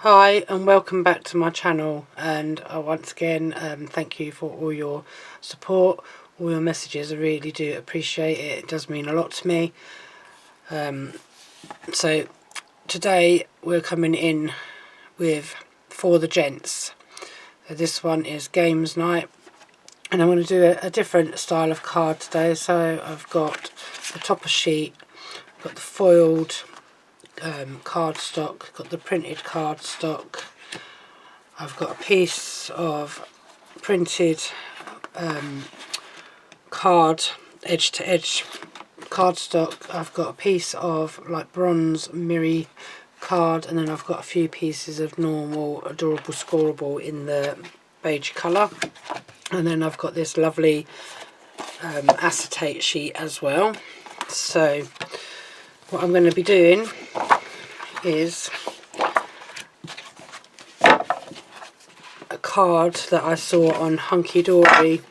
Hi and welcome back to my channel, and once again thank you for all your support, all your messages. I really do appreciate it. It does mean a lot to me. So today we're coming in with For the Gents. So this one is games night, and I'm going to do a different style of card today. So I've got the topper sheet, got the foiled cardstock, got the printed cardstock. I've got a piece of printed card, edge to edge cardstock. I've got a piece of like bronze mirror card, and then I've got a few pieces of normal adorable scoreable in the beige colour, and then I've got this lovely acetate sheet as well. So what I'm going to be doing is a card that I saw on Hunkydory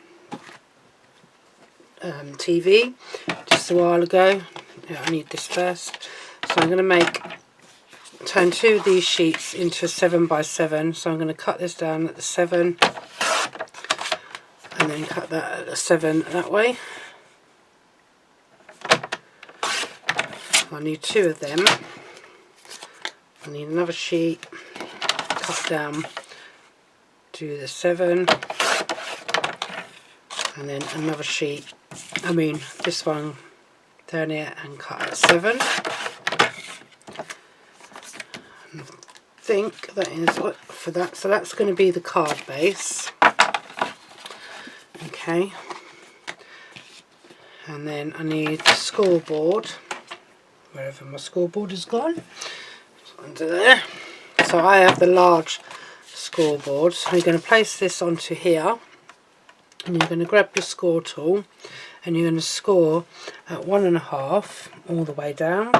TV just a while ago. I need this first. So I'm going to turn two of these sheets into a 7x7. So I'm going to cut this down at the 7 and then cut that at the 7 that way. I need two of them. I need another sheet, cut down to the 7, and then another sheet, this one, turn it and cut at 7. I think that is what for that. So that's going to be the card base. Okay. And then I need the scoreboard, wherever my scoreboard is gone. It's under there. So I have the large scoreboard. So you're going to place this onto here, and you're going to grab your score tool, and you're going to score at 1.5 all the way down.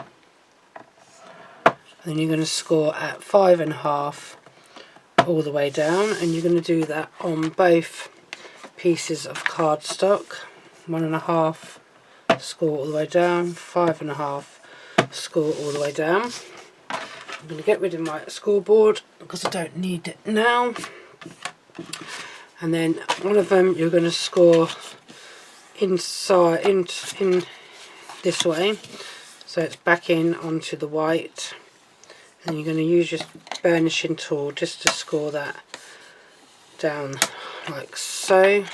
Then you're going to score at 5.5 all the way down, and you're going to do that on both pieces of cardstock. 1.5 score all the way down, 5.5 score all the way down. I'm going to get rid of my scoreboard because I don't need it now. And then one of them you're going to score inside in this way, so it's back in onto the white. And you're going to use your burnishing tool just to score that down like so.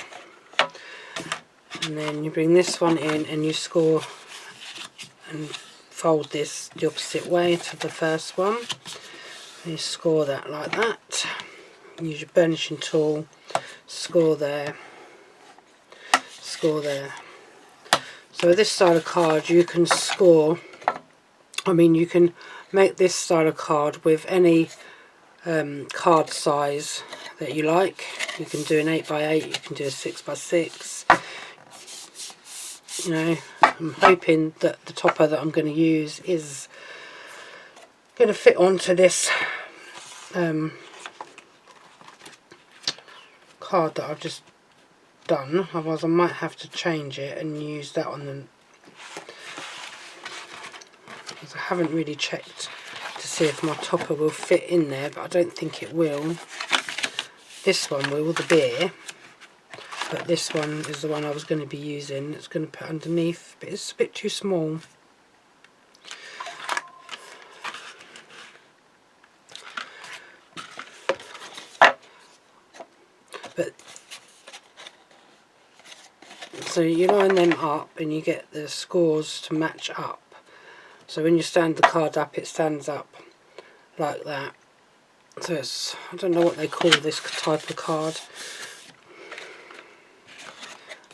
And then you bring this one in and you score and fold this the opposite way to the first one. And you score that like that. Use your burnishing tool, score there, score there. So with this style of card you can score, you can make this style of card with any card size that you like. You can do an 8x8, you can do a 6x6. I'm hoping that the topper that I'm going to use is going to fit onto this card that I've just done. Otherwise I might have to change it and use that on the... because I haven't really checked to see if my topper will fit in there, but I don't think it will. This one will, the beer, but this one is the one I was going to be using. It's going to put underneath, but it's a bit too small. But so you line them up and you get the scores to match up. So when you stand the card up, it stands up like that. So it's, I don't know what they call this type of card.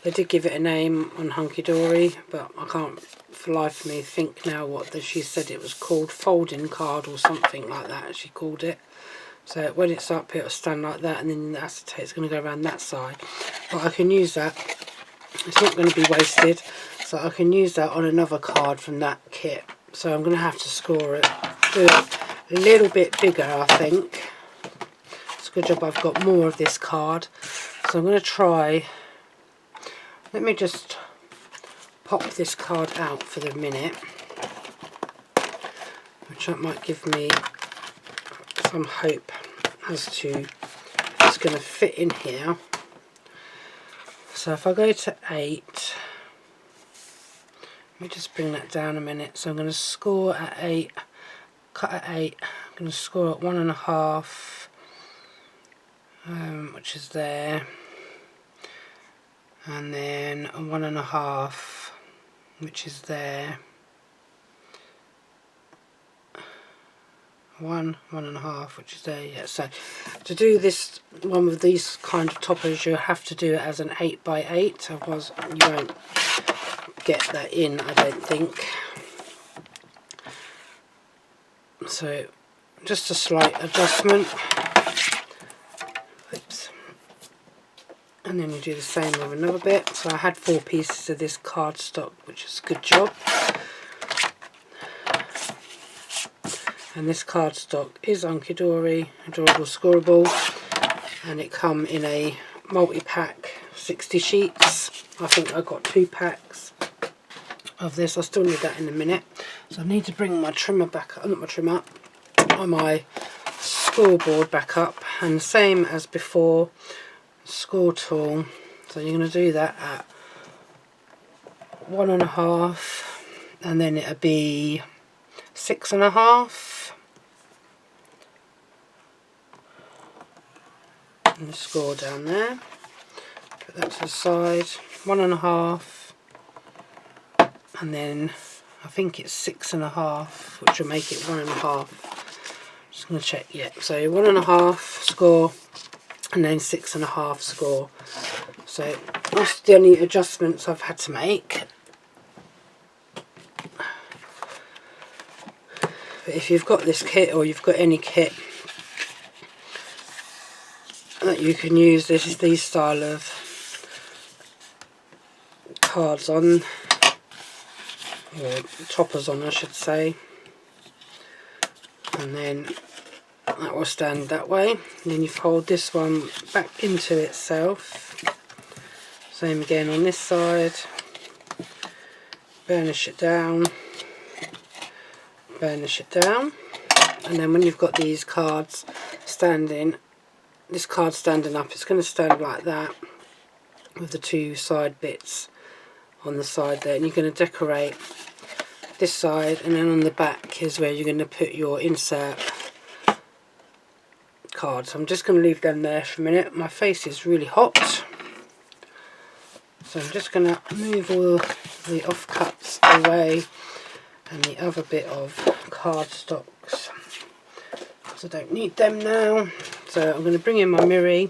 They did give it a name on Hunkydory, but I can't for the life of me think now what she said it was called. Folding card or something like that she called it. So when it's up it'll stand like that, and then the acetate's going to go around that side. But I can use that. It's not going to be wasted, so I can use that on another card from that kit. So I'm going to have to score it, do it a little bit bigger, I think. It's a good job I've got more of this card. So I'm going to try... Let me just pop this card out for the minute, which that might give me some hope as to if it's going to fit in here. So if I go to 8, let me just bring that down a minute. So I'm going to score at 8, cut at 8, I'm going to score at 1.5, which is there, and then a 1.5, which is there, 1.5, which is there. Yeah, so to do this one with these kind of toppers, you have to do it as an 8 by 8, otherwise you won't get that in, I don't think. So just a slight adjustment. Oops. And then you do the same with another bit. So I had 4 pieces of this cardstock, which is a good job. And this cardstock is Hunkydory, Adorable Scoreable, and it come in a multi-pack, 60 sheets. I think I got 2 packs of this. I still need that in a minute. So I need to bring my trimmer back up, not my trimmer, my scoreboard back up, and same as before, score tool. So you're going to do that at 1.5, and then it'll be 6.5. And the score down there. Put that to the side. 1.5, and then I think it's 6.5, which will make it 1.5. Just going to check. Yeah. So 1.5 score, and then 6.5 score. So that's the only adjustments I've had to make. But if you've got this kit, or you've got any kit that you can use these style of cards on, or toppers on I should say, and then that will stand that way. And then you fold this one back into itself, same again on this side, burnish it down, burnish it down, and then when you've got these cards standing, this card standing up, it's going to stand like that with the 2 side bits on the side there, and you're going to decorate this side, and then on the back is where you're going to put your insert cards. I'm just going to leave them there for a minute. My face is really hot, so I'm just going to move all the offcuts away and the other bit of cardstocks, because I don't need them now. So I'm going to bring in my mirror.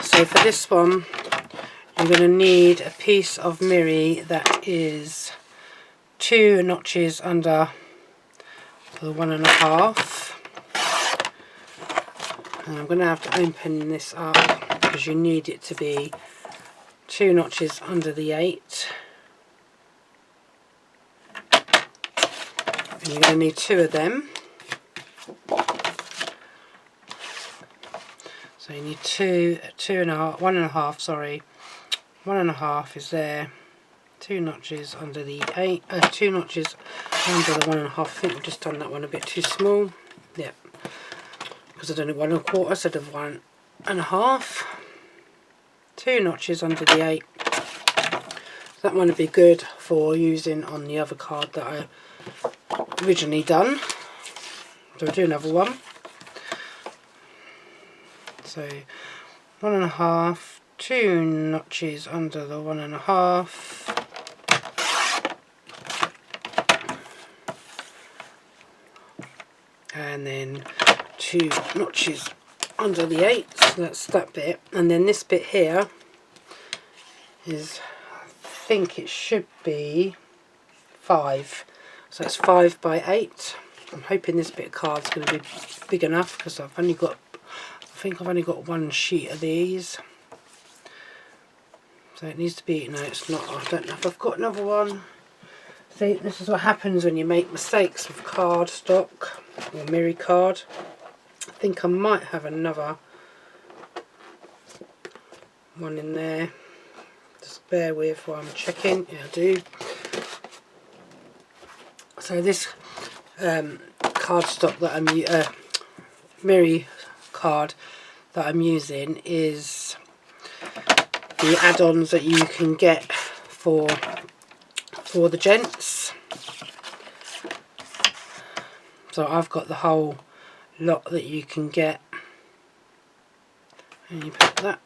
So for this one, I'm going to need a piece of mirror that is 2 notches under the 1.5. And I'm going to have to open this up because you need it to be 2 notches under the 8. And you're going to need 2 of them. So you need 1.5, sorry. 1.5 is there. 2 notches under the 8. 2 notches under the 1.5. I think we've just done that one a bit too small. Yep. Because I done it 1.25 instead of 1.5. 2 notches under the 8. That one would be good for using on the other card that I originally done. So I'll do another one. So 1.5, 2 notches under the 1.5, and then 2 notches under the 8. So that's that bit, and then this bit here is, I think it should be 5. So it's 5 by 8. I'm hoping this bit of card's going to be big enough because I think I've only got 1 sheet of these. So it needs to be, no it's not, I don't know if I've got another one. See, this is what happens when you make mistakes with cardstock or mirror card. I think I might have another one in there. Just bear with while I'm checking. Yeah, I do. So this cardstock that I'm Miri card that I'm using is the add-ons that you can get for the Gents. So I've got the whole lot that you can get, and you put that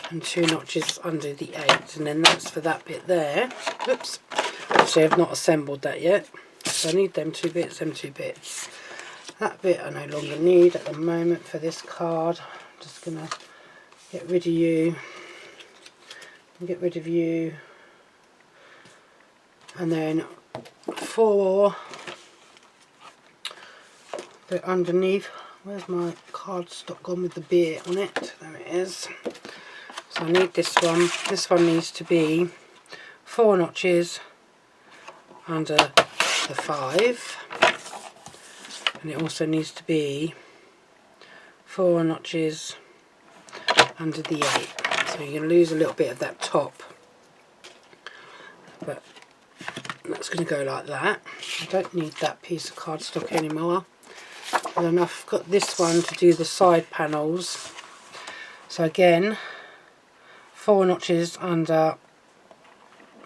and 2 notches under the 8, and then that's for that bit there. Oops, actually I've not assembled that yet, so I need them 2 bits, them 2 bits. That bit I no longer need at the moment for this card. I'm just gonna get rid of you and get rid of you, and then for the underneath, where's my cardstock gone with the beer on it? There it is. So I need this one. This one needs to be 4 notches under the 5, and it also needs to be 4 notches under the 8. So you're going to lose a little bit of that top, but that's going to go like that. I don't need that piece of cardstock anymore. And then I've got this one to do the side panels. So again, 4 notches under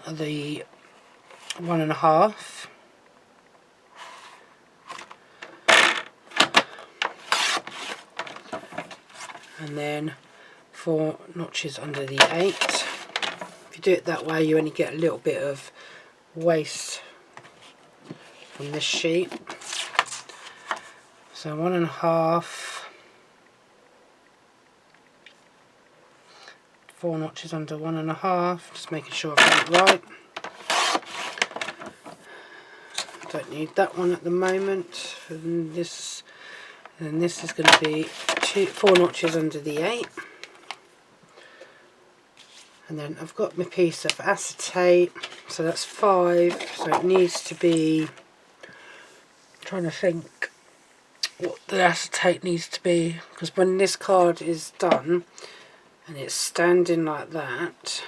the 1.5, and then 4 notches under the 8. If you do it that way, you only get a little bit of waste from this sheet. So 1.5, 4 notches under 1.5, just making sure I've done it right. Don't need that one at the moment. And this is going to be 4 notches under the 8. And then I've got my piece of acetate, so that's 5, so it needs to be, I'm trying to think what the acetate needs to be, because when this card is done and it's standing like that,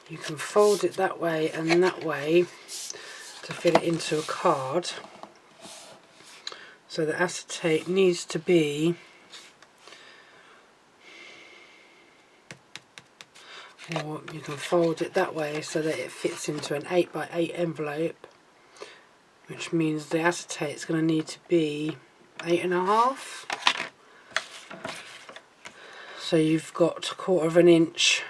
you can fold it that way and that way to fit it into a card. So the acetate needs to be, or you can fold it that way so that it fits into an 8x8 envelope, which means the acetate is going to need to be 8.5. So you've got 1/4 inch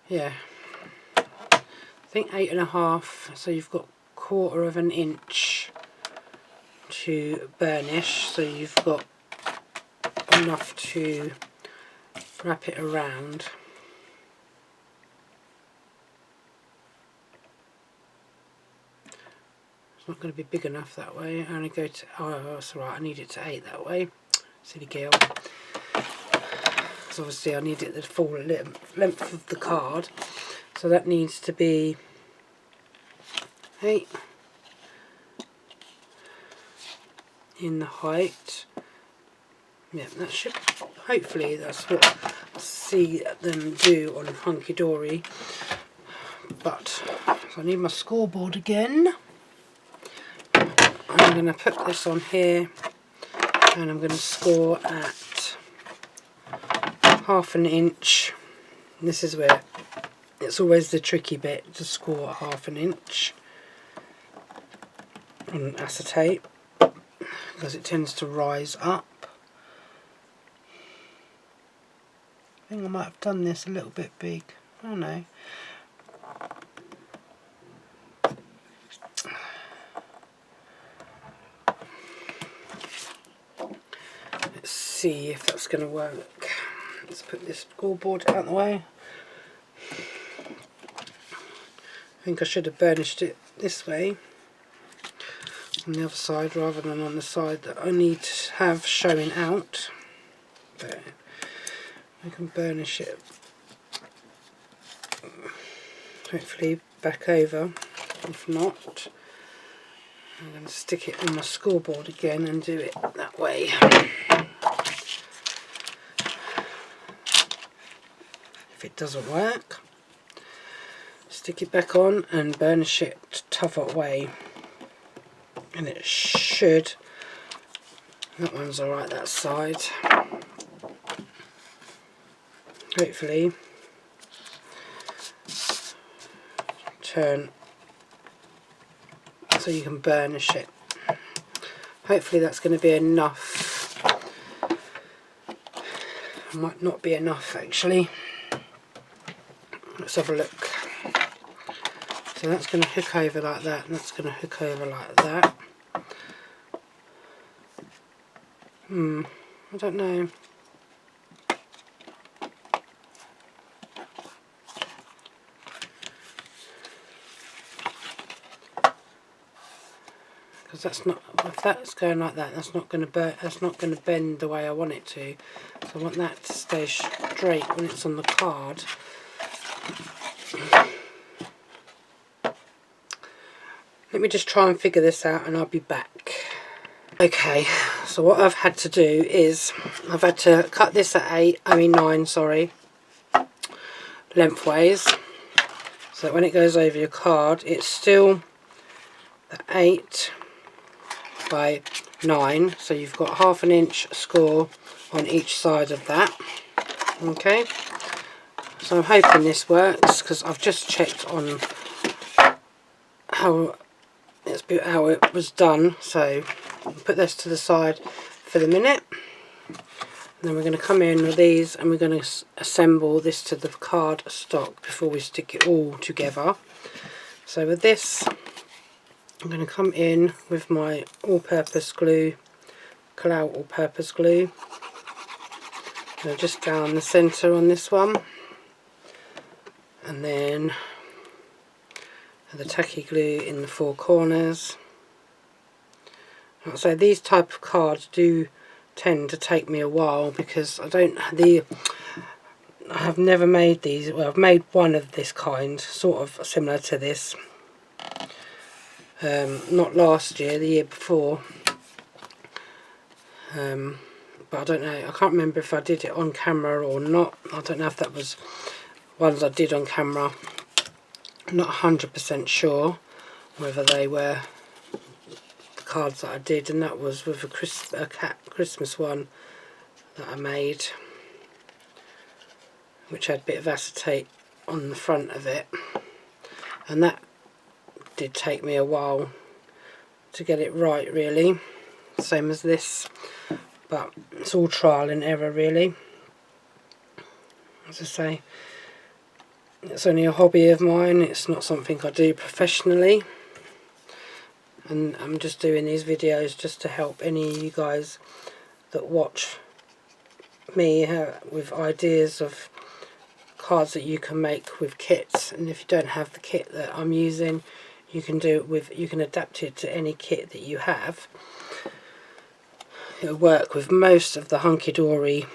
yeah, I think 8.5, so you've got 1/4 inch to burnish, so you've got enough to wrap it around. It's not going to be big enough that way. I only go to, oh that's alright, I need it to 8 that way, silly girl. Because obviously I need it the full length of the card, so that needs to be 8 in the height. Yeah, that should, hopefully that's what I see them do on Hunkydory. But so I need my scoreboard again. I'm going to put this on here, and I'm going to score at 1/2 inch. This is where it's always the tricky bit, to score at 1/2 inch on acetate, because it tends to rise up. I think I might have done this a little bit big. I don't know. Let's see if that's going to work. Let's put this scoreboard out of the way. I think I should have burnished it this way on the other side rather than on the side that I need to have showing out. But I can burnish it, hopefully back over. If not, I'm going to stick it on my scoreboard again and do it that way. it doesn't work. Stick it back on and burnish it t'other way, and it should. That one's alright, that side. Hopefully turn so you can burnish it. Hopefully that's going to be enough. Might not be enough actually. Let's have a look. So that's going to hook over like that, and that's going to hook over like that. I don't know. Because that's not, if that's going like that, that's not going to bend the way I want it to. So I want that to stay straight when it's on the card. Let me just try and figure this out and I'll be back. Okay, so what I've had to do is I've had to cut this at 9, sorry, lengthways, so that when it goes over your card it's still the 8 by 9, so you've got ½ an inch score on each side of that. Okay, so I'm hoping this works because I've just checked on how it was done, so I'll put this to the side for the minute. And then we're going to come in with these and we're going to assemble this to the card stock before we stick it all together. So with this I'm going to come in with my all-purpose glue, Kalau all-purpose glue. So just down the centre on this one, and then the tacky glue in the 4 corners. So these type of cards do tend to take me a while because I have never made these. Well, I've made one of this kind, sort of similar to this. Not last year, the year before. But I don't know. I can't remember if I did it on camera or not. I don't know if that was ones I did on camera. I'm not 100% sure whether they were the cards that I did, and that was with a cat Christmas one that I made, which had a bit of acetate on the front of it, and that did take me a while to get it right, really, same as this, but it's all trial and error really. As I say, it's only a hobby of mine, it's not something I do professionally, and I'm just doing these videos just to help any of you guys that watch me with ideas of cards that you can make with kits. And if you don't have the kit that I'm using, you can adapt it to any kit that you have. It'll work with most of the Hunkydory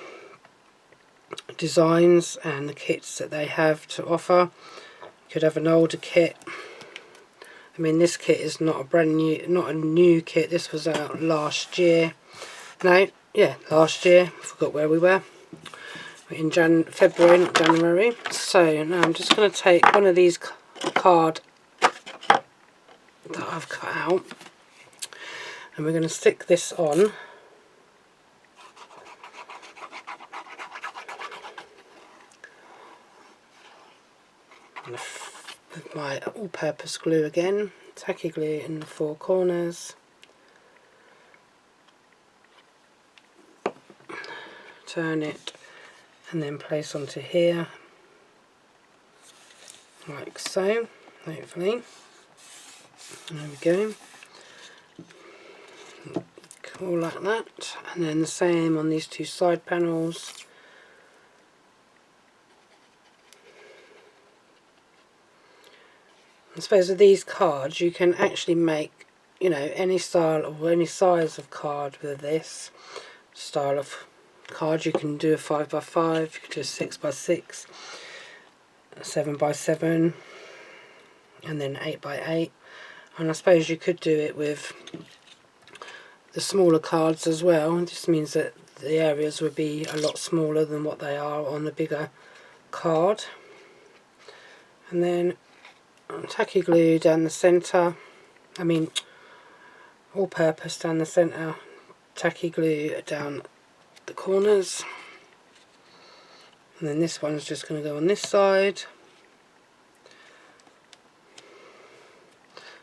designs and the kits that they have to offer. You could have an older kit. I mean, this kit is not a new kit. This was out last year. No, yeah, last year. I forgot where we were. In February, not January. So now I'm just going to take one of these card that I've cut out, and we're going to stick this on. With my all-purpose glue again, tacky glue in the 4 corners. Turn it and then place onto here, like so, hopefully. There we go. All like that. And then the same on these 2 side panels. I suppose with these cards you can actually make, you know, any style or any size of card with this style of card. You can do a 5x5, you can do a 6x6, a 7x7, and then 8x8. And I suppose you could do it with the smaller cards as well. This means that the areas would be a lot smaller than what they are on the bigger card, and then tacky glue down the centre, all purpose down the centre, tacky glue down the corners, and then this one's just going to go on this side.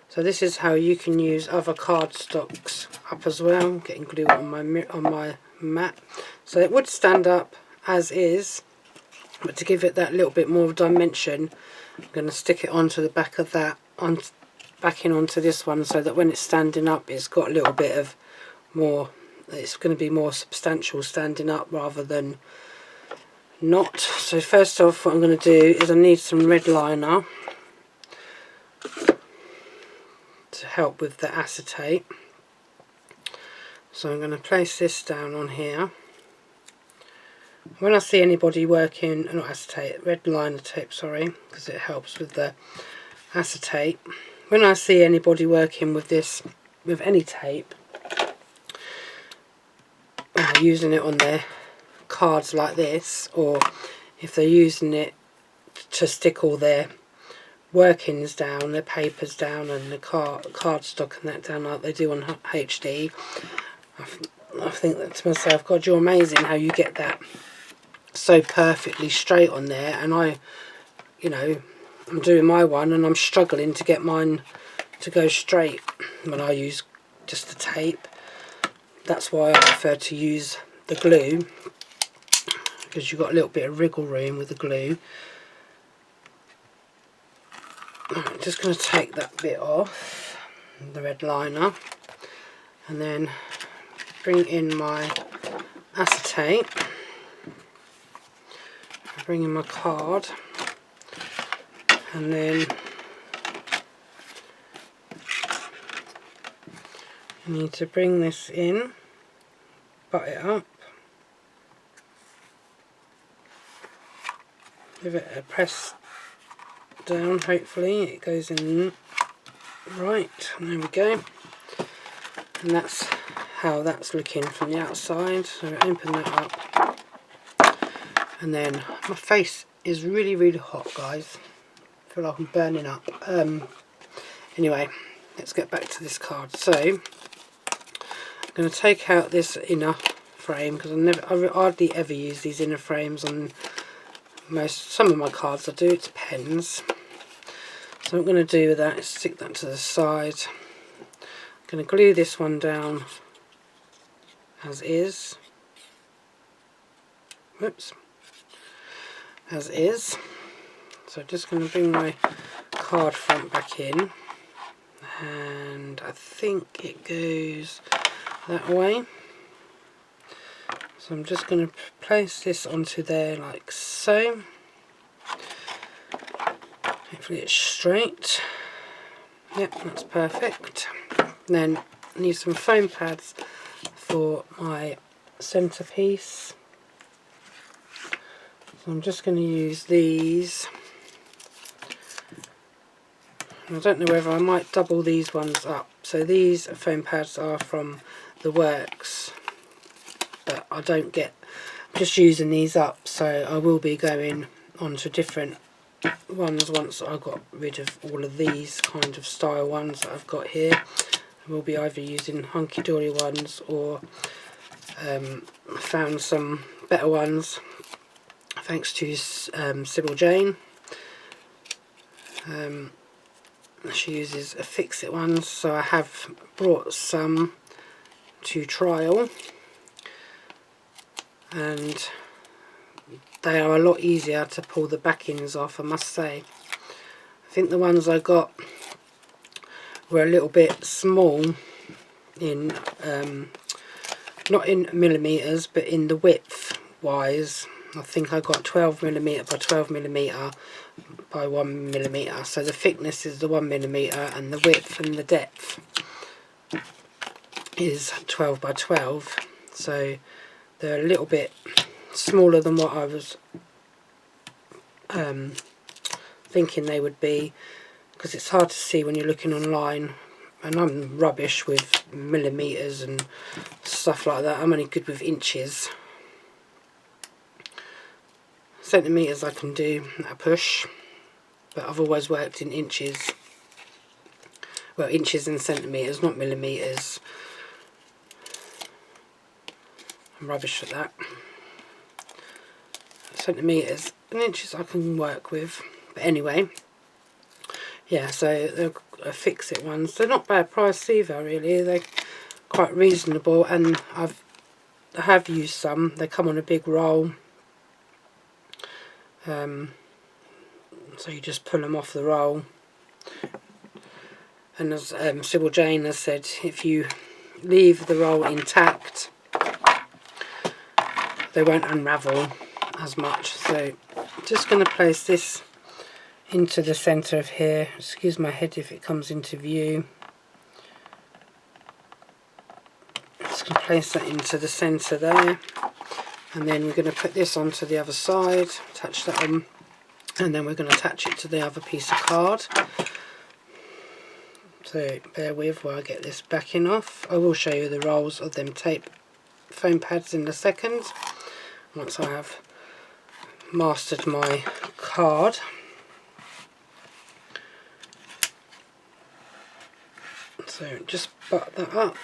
So this is how you can use other cardstocks up as well. I'm getting glue on my mat, so it would stand up as is, but to give it that little bit more dimension, I'm going to stick it onto the back of that, backing onto this one, so that when it's standing up it's got a little bit of more, it's going to be more substantial standing up rather than not. So first off, what I'm going to do is I need some red liner to help with the acetate. So I'm going to place this down on here. When I see anybody working, not acetate, red liner tape, sorry, because it helps with the acetate. When I see anybody working with this, with any tape, when they're using it on their cards like this, or if they're using it to stick all their workings down, their papers down, and the cardstock and that down like they do on HD, I think that to myself, God, you're amazing how you get that so perfectly straight on there. And I'm doing my one and I'm struggling to get mine to go straight when I use just the tape. That's why I prefer to use the glue, because you've got a little bit of wriggle room with the glue. I'm just going to take that bit off, the red liner, and then bring in my acetate, bring in my card, and then I need to bring this in, butt it up, give it a press down, hopefully it goes in right, and there we go. And that's how that's looking from the outside. So open that up, and then my face is really hot, guys. I feel like I'm burning up. Anyway, let's get back to this card. So I'm going to take out this inner frame, because I hardly ever use these inner frames on some of my cards. I do, it depends. So what I'm going to do with that is stick that to the side. I'm going to glue this one down as is. Whoops. As is. So I'm just going to bring my card front back in, and I think it goes that way. So I'm just going to place this onto there like so. Hopefully it's straight. Yep, that's perfect. Then I need some foam pads for my centerpiece. So I'm just going to use these. I don't know whether I might double these ones up. So these foam pads are from the Works, but I don't get, just using these up, so I will be going on to different ones once I got rid of all of these kind of style ones that I've got here. I will be either using Hunkydory ones, or found some better ones thanks to Sybil Jane. She uses a fix-it ones, so I have brought some to trial, and they are a lot easier to pull the backings off, I must say. I think the ones I got were a little bit small in, not in millimetres, but in the width wise. I think I got 12mm by 12mm by 1mm. So the thickness is the 1mm, and the width and the depth is 12 by 12. So they're a little bit smaller than what I was thinking they would be, because it's hard to see when you're looking online, and I'm rubbish with millimetres and stuff like that. I'm only good with inches. centimetres I can do a push, but I've always worked in inches. Well, inches and centimetres, not millimetres. I'm rubbish at that. Centimetres and inches I can work with. But anyway, yeah, so they're fix-it ones. They're not bad price either, really. They're quite reasonable, and I have used some. They come on a big roll. So you just pull them off the roll. And as Sybil Jane has said, if you leave the roll intact, they won't unravel as much. So I'm just going to place this into the centre of here. Excuse my head if it comes into view. Just going to place that into the centre there, and then we're going to put this onto the other side, attach that on, and then we're going to attach it to the other piece of card. So bear with while I get this backing off. I will show you the rolls of them tape foam pads in a second, once I have mastered my card. So just butt that up,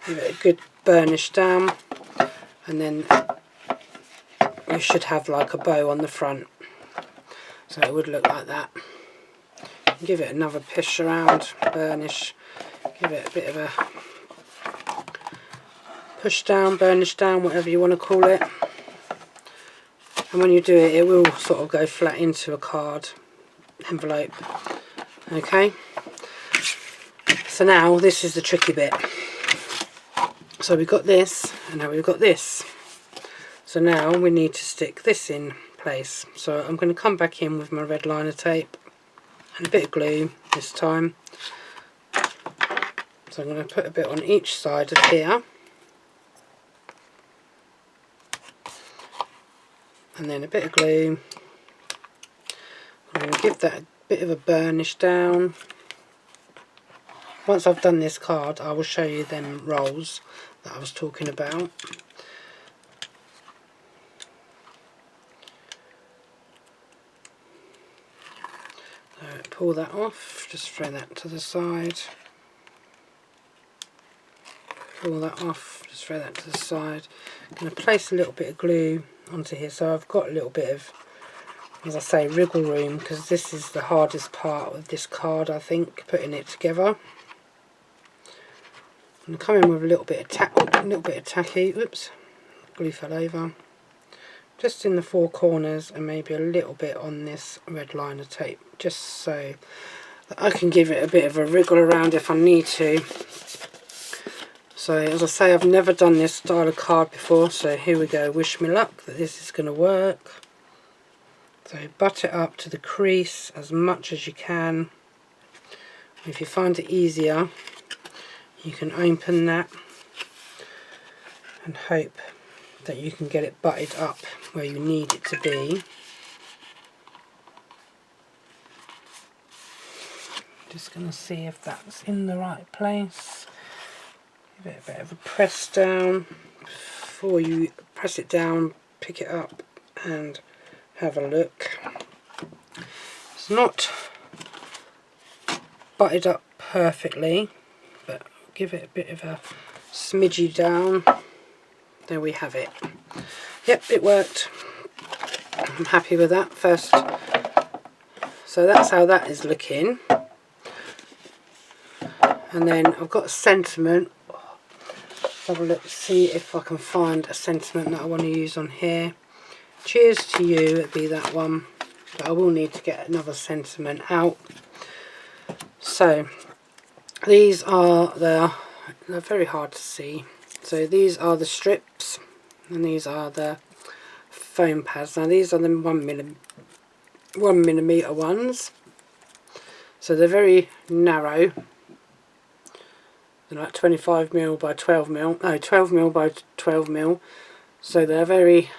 give it a good burnish down, and then you should have like a bow on the front, so it would look like that. Give it another push around, burnish, give it a bit of a push down, burnish down, whatever you want to call it. And when you do it, it will sort of go flat into a card envelope. Okay, so now this is the tricky bit. So we've got this, and now we've got this. So now we need to stick this in place. So I'm going to come back in with my red liner tape and a bit of glue this time. So I'm going to put a bit on each side of here, and then a bit of glue. I'm going to give that a bit of a burnish down. Once I've done this card, I will show you them rolls that I was talking about. So pull that off, just throw that to the side. Pull that off, just throw that to the side. I'm going to place a little bit of glue onto here, so I've got a little bit of, as I say, wriggle room, because this is the hardest part of this card, I think, putting it together. I'm going to come in with a little bit of tacky, oops, glue fell over, just in the four corners, and maybe a little bit on this red liner tape, just so that I can give it a bit of a wriggle around if I need to. So as I say, I've never done this style of card before, so here we go. Wish me luck that this is going to work. So butt it up to the crease as much as you can. If you find it easier, you can open that and hope that you can get it butted up where you need it to be. Just going to see if that's in the right place. Give it a bit of a press down. Before you press it down, pick it up and have a look. It's not butted up perfectly, but give it a bit of a smidgy down. There we have it. Yep, it worked. I'm happy with that first. So that's how that is looking. And then I've got a sentiment. Let's have a look, see if I can find a sentiment that I want to use on here. Cheers to you, it'd be that one. But I will need to get another sentiment out. So these are they're very hard to see. So these are the strips, and these are the foam pads. Now these are the 1 millimeter ones. So they're very narrow. They're like 25mm by 12mm. No, 12mm by 12mm. So they're very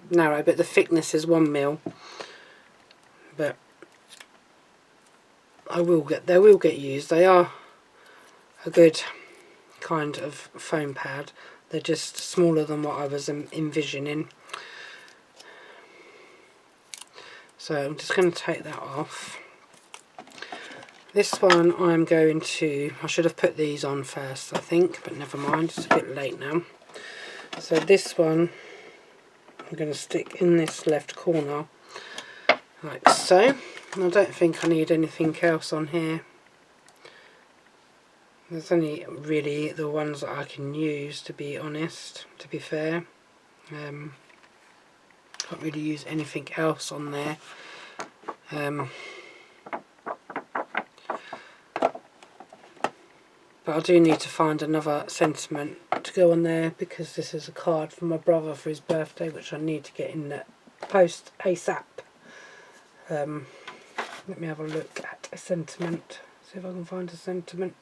narrow, but the thickness is 1mm. But they will get used. They are a good kind of foam pad. They're just smaller than what I was envisioning. So I'm just going to take that off. This one I'm going to, I should have put these on first I think, but never mind, it's a bit late now. So this one I'm going to stick in this left corner like so. And I don't think I need anything else on here. There's only really the ones that I can use, to be honest, to be fair. Can't really use anything else on there. But I do need to find another sentiment to go on there, because this is a card from my brother for his birthday, which I need to get in the post ASAP. Let me have a look at a sentiment, see if I can find a sentiment.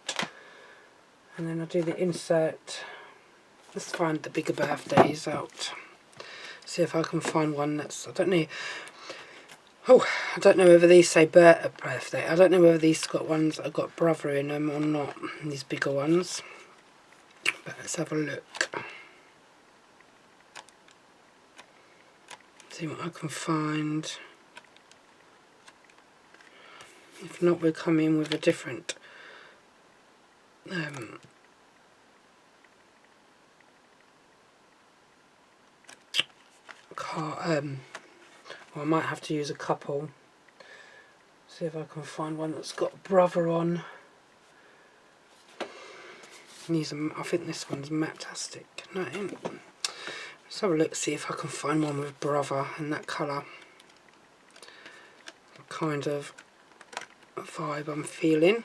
And then I'll do the insert. Let's find the bigger birthdays out. See if I can find one that's, I don't know. Oh, I don't know whether these say birthday. I don't know whether these got ones that have got brother in them or not. These bigger ones. But let's have a look. See what I can find. If not, we'll come in with a different well, I might have to use a couple. See if I can find one that's got brother on. These are, I think this one's Matastic. No, it ain't. Let's have a look, see if I can find one with brother in that colour. Kind of vibe I'm feeling.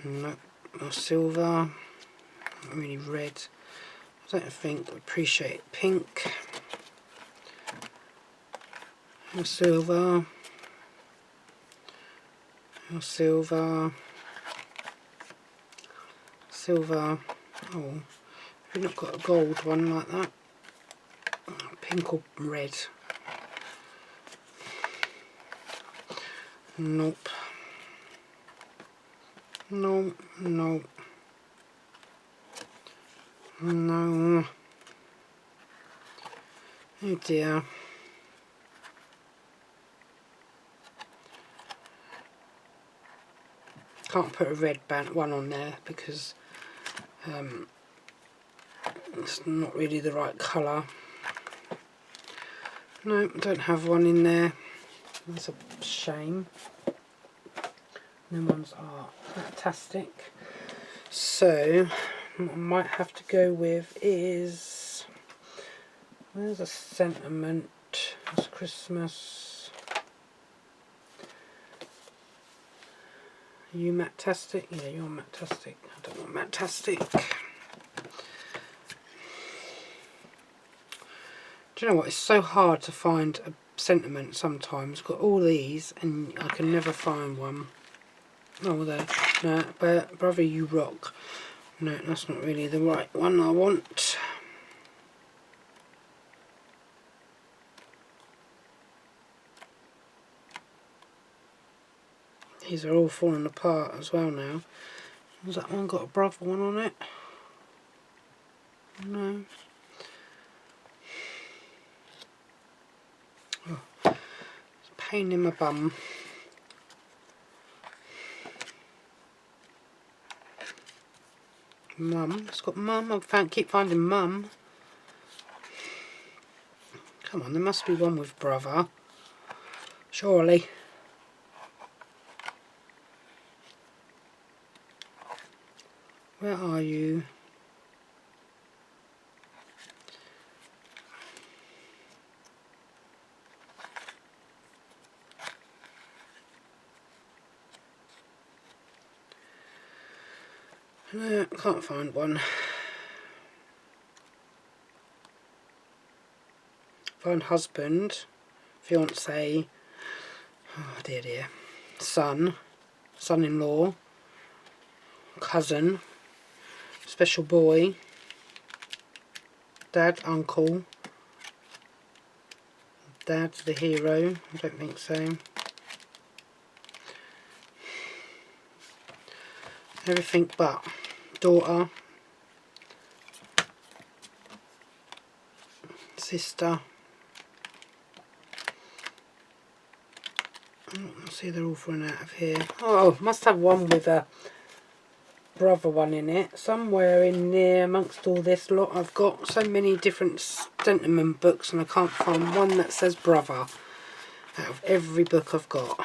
Nope, or silver. Not really red. I don't think I appreciate pink. Or silver. Or silver. Silver. Oh, have you not got a gold one like that? Pink or red? Nope. No, no. No. Oh dear. Can't put a red one on there because it's not really the right colour. No, I don't have one in there. That's a shame. Them ones are fantastic. So what I might have to go with is, where's a sentiment? It's Christmas. Are you Matastic? Yeah, you're Matastic. I don't want Matastic. Do you know what? It's so hard to find a sentiment sometimes. I've got all these and I can never find one. Oh, there. No, but brother, you rock. No, that's not really the right one I want. These are all falling apart as well now. Has that one got a brother one on it? No. Oh, it's a pain in my bum. Mum. It's got mum. I keep finding mum. Come on, there must be one with brother. Surely. Where are you? No, can't find one. Find husband, fiance, oh dear, son, son-in-law, cousin, special boy, dad, uncle, dad's the hero, I don't think so. Everything but daughter, sister. Oh, see, they're all falling out of here. Oh, must have one with a brother one in it. Somewhere in there amongst all this lot, I've got so many different sentiment books and I can't find one that says brother out of every book I've got.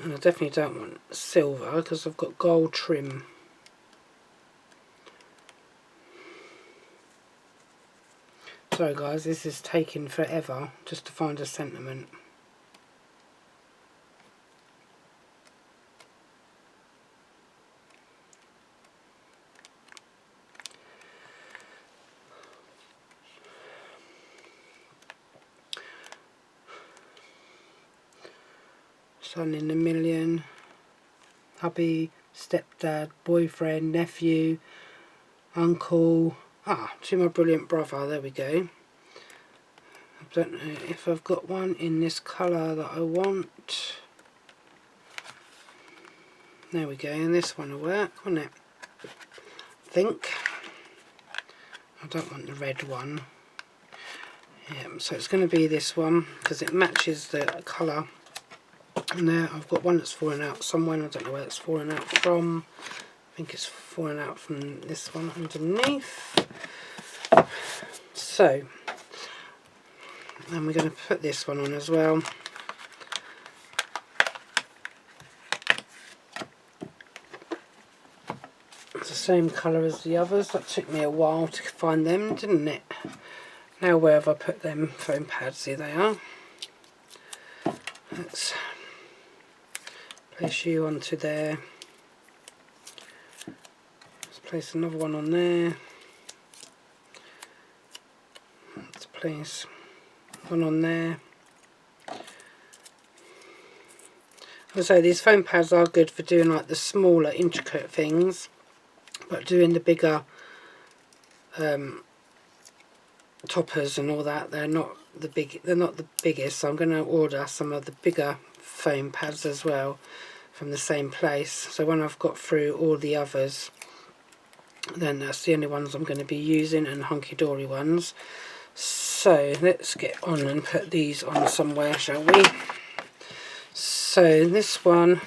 And I definitely don't want silver because I've got gold trim. Sorry guys, this is taking forever just to find a sentiment. Son in a million, hubby, stepdad, boyfriend, nephew, uncle. To my brilliant brother, there we go. I don't know if I've got one in this colour that I want. There we go, and this one will work, won't it? I think. I don't want the red one. Yeah, so it's going to be this one because it matches the colour. And there I've got one that's falling out somewhere, I don't know where it's falling out from. I think it's falling out from this one underneath. So, and we're going to put this one on as well. It's the same colour as the others. That took me a while to find them, didn't it? Now where have I put them foam pads? Here they are. Let's place you onto there. Let's place another one on there. Let's place one on there. So these foam pads are good for doing like the smaller intricate things, but doing the bigger toppers and all that, they're not the biggest, so I'm going to order some of the bigger foam pads as well from the same place. So when I've got through all the others, then that's the only ones I'm going to be using, and Hunkydory ones. So let's get on and put these on somewhere, shall we? So this one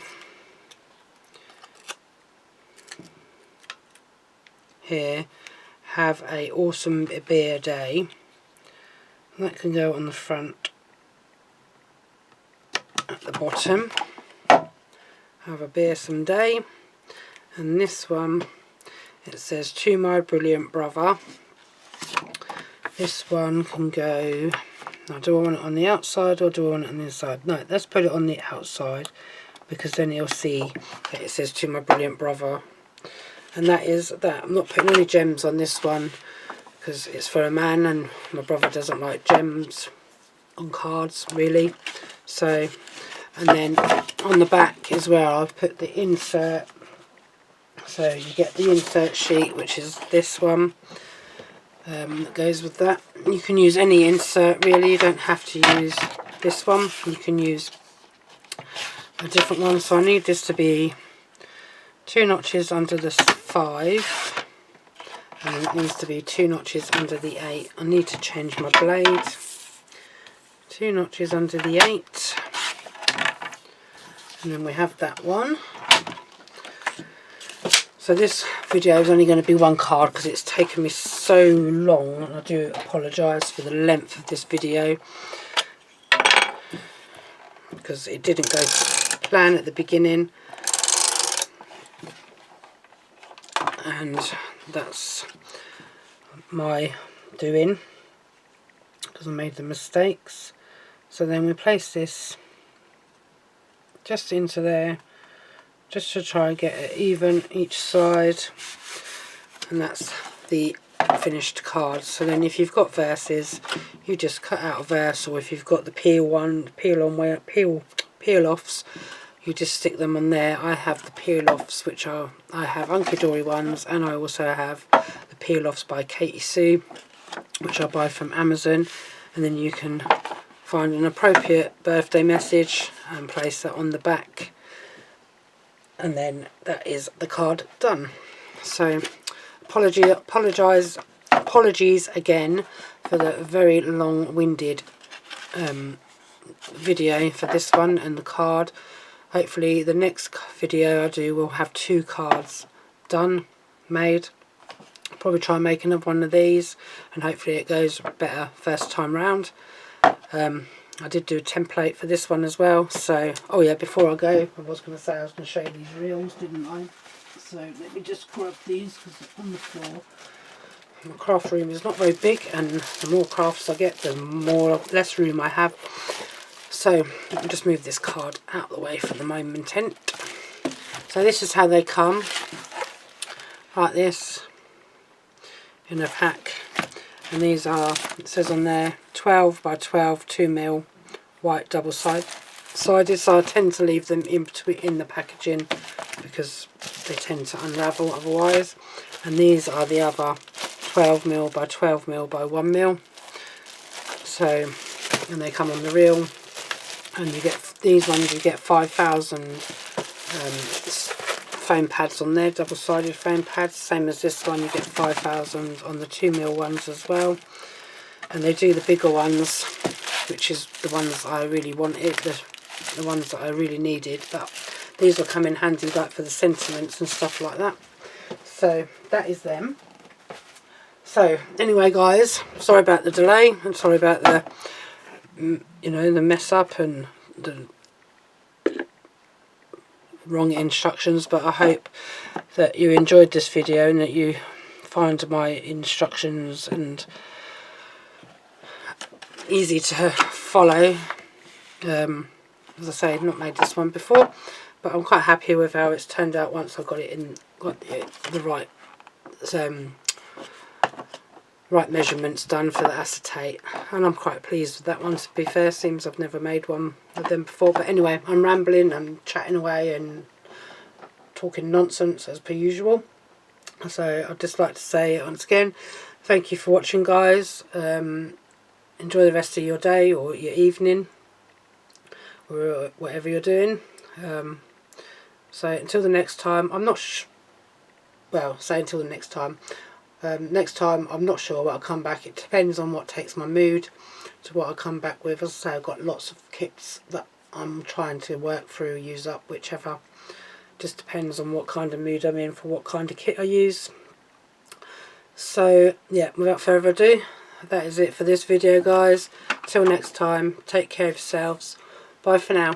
here, have a awesome beer day. That can go on the front at the bottom. Have a beersome day. And this one, it says to my brilliant brother. This one can go, now do I want it on the outside or do I want it on the inside? No, let's put it on the outside because then you'll see that it says to my brilliant brother. And that is that. I'm not putting any gems on this one because it's for a man and my brother doesn't like gems on cards really. So, and then on the back as well I've put the insert. So you get the insert sheet, which is this one that goes with that. You can use any insert really, you don't have to use this one. You can use a different one. So I need this to be 2 notches under the 5 and it needs to be 2 notches under the 8. I need to change my blade. 2 notches under the 8 and then we have that one. So this video is only going to be one card because it's taken me so long, and I do apologise for the length of this video because it didn't go to plan at the beginning. And that's my doing because I made the mistakes. So then we place this just into there just to try and get it even each side, and that's the finished card. So then if you've got verses, you just cut out a verse, or if you've got the peel offs, you just stick them on there. I have the peel offs, which are, I have Hunkydory ones, and I also have the peel offs by Katie Sue, which I buy from Amazon. And then you can find an appropriate birthday message and place that on the back, and then that is the card done. So apologies again for the very long-winded video for this one and the card. Hopefully the next video I do will have 2 cards done, made. I'll probably try and make another one of these, and hopefully it goes better first time round. I did do a template for this one as well. So, oh yeah, before I go, I was going to say I was going to show you these reels, didn't I? So let me just grab these because they're on the floor. My craft room is not very big, and the more crafts I get, the less room I have. So let me just move this card out of the way for the moment. So this is how they come, like this, in a pack. And these are, it says on there, 12 by 12 2mm white double-sided. So I tend to leave them in between in the packaging because they tend to unravel otherwise. And these are the other 12mm by 12mm by 1mm. So, and they come on the reel. And you get these ones, you get 5,000 foam pads on there, double-sided foam pads. Same as this one, you get 5,000 on the 2mm ones as well. And they do the bigger ones, which is the ones I really wanted, the ones that I really needed. But these will come in handy like for the sentiments and stuff like that. So that is them. So anyway guys, sorry about the delay and sorry about the the mess up and the wrong instructions, but I hope that you enjoyed this video and that you find my instructions and easy to follow. As I say, I've not made this one before, but I'm quite happy with how it's turned out once I've got the right right measurements done for the acetate, and I'm quite pleased with that one, to be fair. Seems I've never made one of them before. But anyway, I'm rambling, I'm chatting away and talking nonsense as per usual. So I'd just like to say once again, thank you for watching guys. Enjoy the rest of your day or your evening or whatever you're doing. So until the next time, I'm not say until the next time. Next time I'm not sure what I'll come back. It depends on what takes my mood to what I'll come back with. As I say, I've got lots of kits that I'm trying to work through, use up, whichever. Just depends on what kind of mood I'm in for what kind of kit I use. So yeah, without further ado, that is it for this video guys. Till next time, take care of yourselves. Bye for now.